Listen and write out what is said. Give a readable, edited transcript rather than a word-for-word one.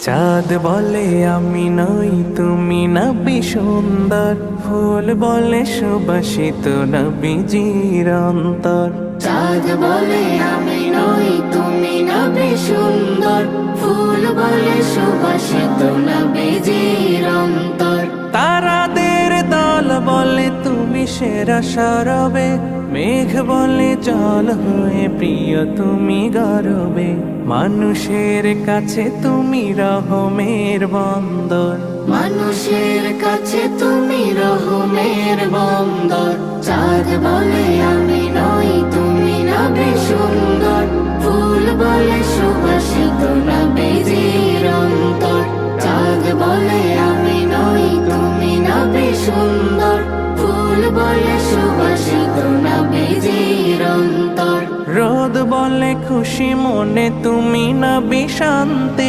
চাঁদ বলে আমি নই তুমি নবী সুন্দর, ফুল বলে সুবাসিত নবীজির অন্তর। চাঁদ বলে আমি নই তুমি নবী সুন্দর, ফুল বলে সুবাসিত নবীজির অন্তর। তারাদের দল বলে তুমি সেরা সরবে, মেঘ বলে জল হয়ে প্রিয় তুমি গরবে। মানুষের কাছে তুমি রহমের বন্দর, মানুষের কাছে তুমি রহমের বন্দর। চাঁদ বলে আমি নই তুমি নবী সুন্দর, ফুল বলে সুবাসিত নবীজির অন্তর। চাঁদ বলে আমি নই তুমি নবী সুন্দর, ফুল বলে সুবাসিত নবীজির অন্তর। রোদ বলে খুশি মনে তুমি নবী শান্তি,